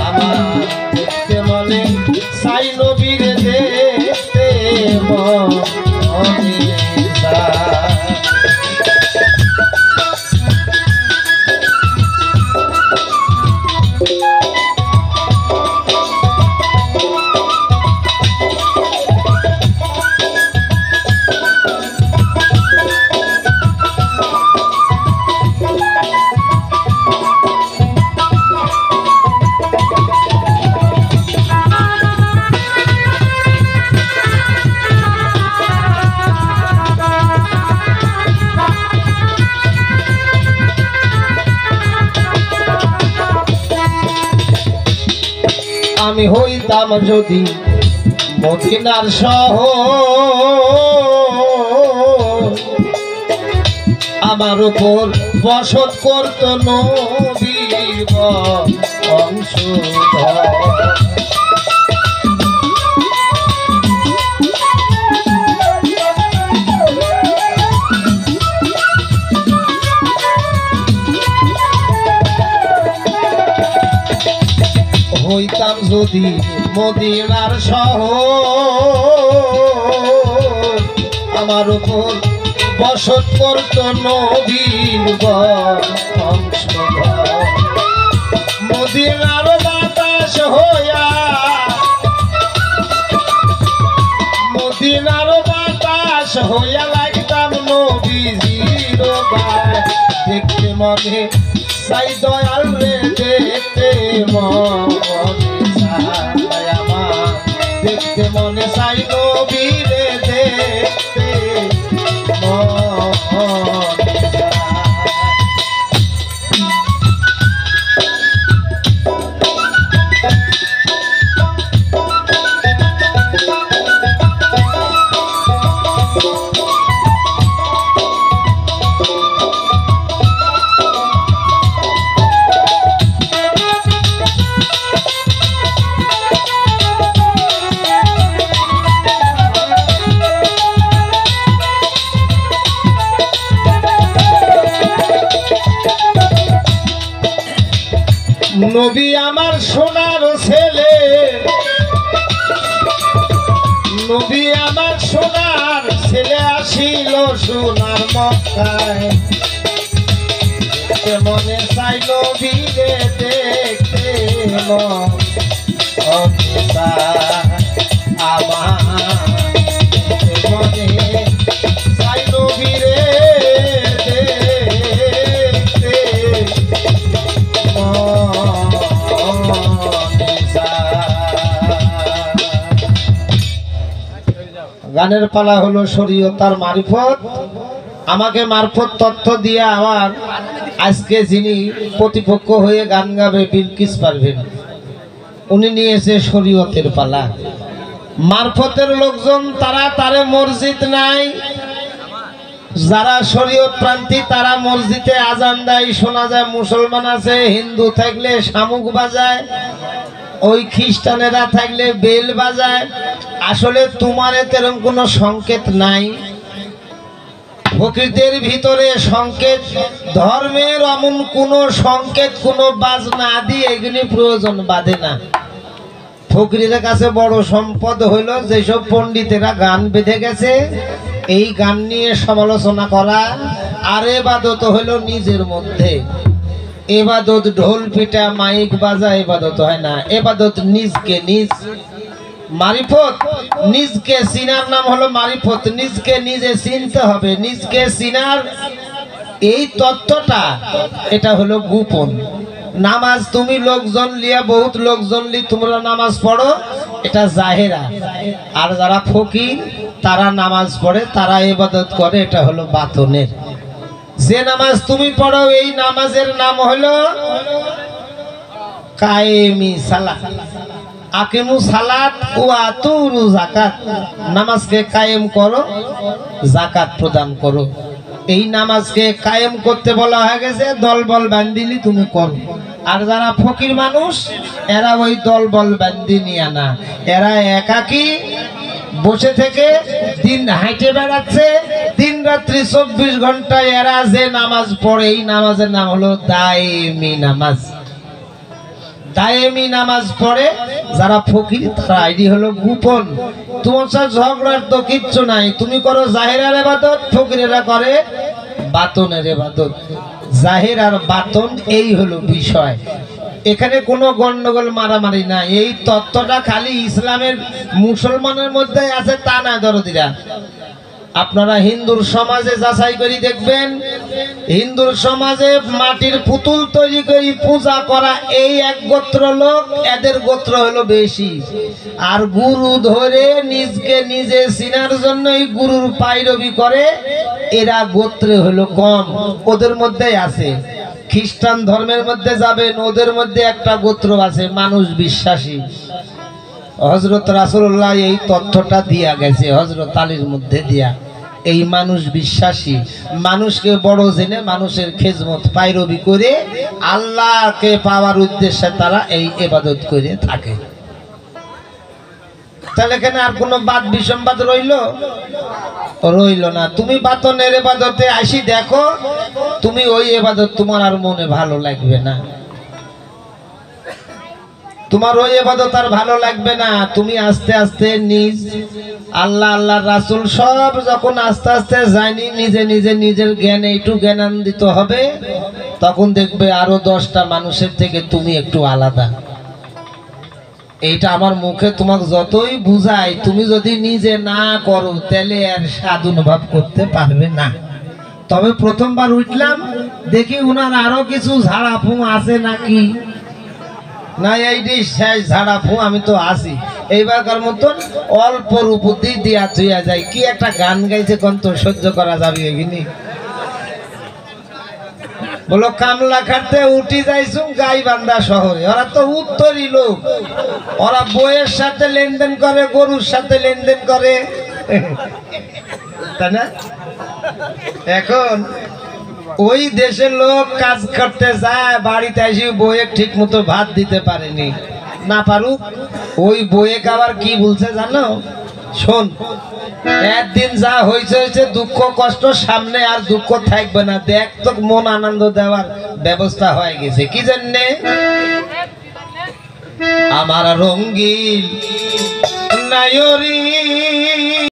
আমার দেখতে মনে চাই নবীর দেখতে মনে চায়। আমি হইতাম যদি মদিনার শহর, আমার উপর বসত করত নবীর বংশধর। হইতাম যদি মদিনার শহর, আমার উপর বসত করত নবীর বংশধর। মদিনার বাতাস হইয়া, মদিনার বাতাস হইয়া লাগতাম নবীজির গায়। দেখতে মনে চাই দয়াল রে, দেখতে মনে চাই আমার, দেখতে মনে চাই নবী রে, দেখতে মনে চাই। নবী আমার সোনার ছেলে, নবী আমার সোনার ছেলে আসিল সোনার মক্কায়। দেখতে মনে চাই নবী রে, দেখতে মনে চাই আমার, দেখতে মনে চাই নবী রে, গানের পালা হলো শরীয়তার মারিফত। আমাকে মারফত তথ্য দিয়ে আমার আজকে যিনি প্রতিপক্ষ হয়ে গান গাবে বিলকিস পারভীন, উনি নিয়েছে শরীয়তের পালা। মারফতের লোকজন তারা, তারে মসজিদ নাই, যারা শরীয়ত প্রান্তি তারা মসজিদে আজান দেয়, শোনা যায়। মুসলমান আছে, হিন্দু থাকলে শামুক বাজায়, ওই খ্রিস্টানেরা থাকলে বেল বাজায়। আসলে তোমার এরকম কোনো সংকেত নাই। প্রকৃতির ভিতরে সংকেত, ধর্মের এমন কোনো সংকেত, কোনো বাজনা আদি এগুলি প্রয়োজন বাদে না। ফকিরের কাছে বড় সম্পদ হইল যেসব পণ্ডিতেরা গান বেঁধে গেছে, এই গান নিয়ে সমালোচনা করা। আর এবাদত হইল নিজের মধ্যে। এবাদত ঢোল পিটা মাইক বাজা এবাদত হয় না, এবাদত নিজকে নিজ। মারিফত নিজকে চিনার নাম হলো মারিফত। নিজকে নিজে চিনতে হবে, নিজকে চিনার এই তত্ত্বটা, এটা হলো গোপন। নামাজ তুমি লোকজন লিয়া, বহুত লোকজন লি তোমরা নামাজ পড়ো, এটা জাহেরা। আর যারা ফকির তারা নামাজ পড়ে, তারা ইবাদত করে, এটা হলো বাতনের। যে নামাজ তুমি পড়ো এই নামাজের নাম হলো কায়েমি সালাত। আকিমু সালাত ওয়া আতুরু যাকাত। নামাজকে কায়েম করো, যাকাত প্রদান করো। এই নামাজকে কায়েম করতে বলা হয়ে গেছে, দল বল বান্দিলি তুমি করো। আর যারা ফকির মানুষ এরা ওই দল বল বান্দি নিয়ে না, এরা একাকী বসে থেকে দিন হাঁটে বেড়াচ্ছে, দিন রাত্রি 24 ঘন্টা এরা যে নামাজ পড়ে এই নামাজের নাম হলো দাইমি নামাজ। দায়েমি নামাজ পড়ে যারা ফকির তারা আইডি হলো গোপন। তোমার সাথে ঝগড়ার তো কিচ্ছু নাই, তুমি করো জাহেরার ইবাদত, ফকিরেরা করে বাতনের ইবাদত। জাহের আর বাতন এই হলো বিষয়, এখানে কোনো গন্ডগোল মারামারি না। এই তত্ত্বটা খালি ইসলামের মুসলমানের মধ্যে আছে তা না দরদিরা। আপনারা হিন্দুর সমাজে যাচাই করে দেখবেন, হিন্দুর সমাজে মাটির পুতুল তৈরি করে পূজা করা এই এক গোত্র লোক, এদের গোত্র হলো বেশি। আর গুরু ধরে নিজকে নিজে চিনার জন্য এই গুরুর পায়রবি করে এরা গোত্রে হলো কম, ওদের মধ্যেই আছে। খ্রিস্টান ধর্মের মধ্যে যাবেন, ওদের মধ্যে একটা গোত্র আছে মানুষ বিশ্বাসী। হযরত রাসূলুল্লাহ এই তথ্যটা দিয়া গেছে হযরত আলীর মধ্যে দিয়া, এই মানুষ বিশ্বাসী, মানুষকে বড় জেনে মানুষের খেজমত পায়রবি করে আল্লাহকে পাওয়ার উদ্দেশ্যে তারা এই ইবাদত করে থাকে। তাহলে এখানে আর কোনো বাদ বিসম্বাদ রইল না। তুমি বাতনের ইবাদতে আসি দেখো, তুমি ওই ইবাদত তোমার আর মনে ভালো লাগবে না, তোমার ওই ইবাদত আর ভালো লাগবে না। তুমি আস্তে আস্তে নিজ আল্লাহ আল্লাহর রাসূল সব যখন আস্তে আস্তে জানি নিজে নিজে নিজের জ্ঞানে একটু জ্ঞানান্বিত হবে, তখন দেখবে আরো 10টা মানুষের থেকে তুমি একটু আলাদা। এইটা আমার মুখে তোমাকে যতই বুঝাই, তুমি যদি নিজে না করো তাহলে আর স্বাদ অনুভব করতে পারবে না। তবে প্রথমবার উঠলাম দেখি উনার আরো কিছু ঝাড়াফু আছে নাকি, না এইটি শেষ ঝাড়াফু, আমি তো আসি এইবারকার মতন অল্প রূপতি দিয়া থুইয়া যায়। কি একটা গান গাইছে কোন তো সহ্য করা যাবে এখানে, বলো কামলা খাটতে উঠি যাইছুম গাইবান্ধা শহরে। ওরা তো উত্তরই লোক, ওরা বইয়ের সাথে লেনদেন করে, গরুর সাথে লেনদেন করে, তাই না? এখন ওই দেশের লোক কাজ করতে যায়, বাড়িতে এসে বইয়ে ঠিক মতো ভাত দিতে পারেনি, না পারুক ওই বইয়ে আবার কি বলছে জানো? শোন, একদিন যা হয়েছে দুঃখ কষ্ট, সামনে আর দুঃখ থাকবে না, দেখ তো মন আনন্দ দেওয়ার ব্যবস্থা হয়ে গেছে। কি জন্যে? আমার রঙ্গিল নায়রি